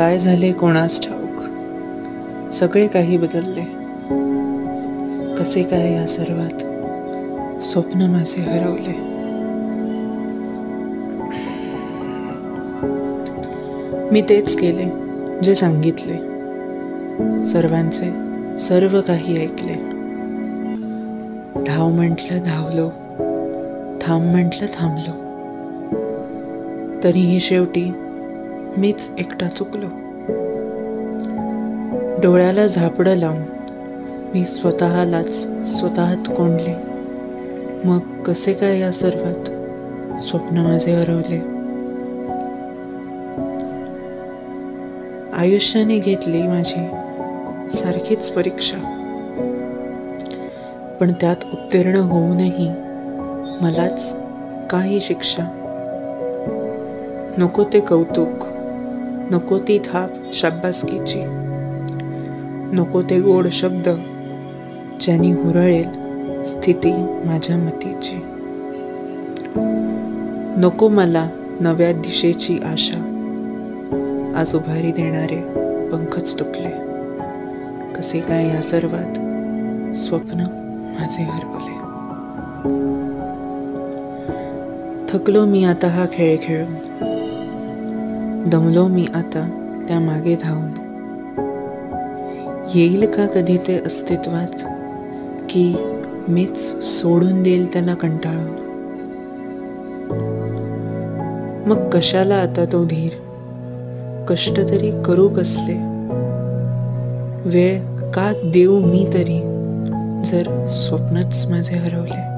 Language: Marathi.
काय झाले कोणास ठाऊक. सगळे काही बदलले. कसे काय या सर्वात स्वप्न माझे हरवले. मी तेच केले जे सांगितले. सर्वांचे सर्व काही ऐकले. धाव म्हटलं धावलो, थांब म्हटलं थांबलो. तरीही शेवटी मीच एकटा चुकलो. डोळ्याला झापडं लावून मी स्वतःलाच स्वतःत कोंडले. मग कसे काय या सर्वात स्वप्न माझे हरवले. आयुष्याने घेतली माझी सारखीच परीक्षा, पण त्यात उत्तीर्ण होऊनही मलाच काही शिक्षा. नको ते कौतुक, नको ती थाप शाब्बासकीची, नको ते गोड शब्द ज्यांनी हुरळेल स्थिती माझ्या मतीची. नको मला नव्या दिशेची आशा, आज उभारी देणारे पंखच तुटले. कसे काय या सर्वात स्वप्न माझे हरवले. थकलो मी आता हा खेळ खेळून, दमलो मी आता त्या मागे धावून. येईल का कधी ते अस्तित्वात, की मीच सोडून देईल त्याला कंटाळून. मग कशाला आता तो धीर, कष्ट तरी करू कसले. वेळ का देऊ मी तरी, जर स्वप्नच माझे हरवले.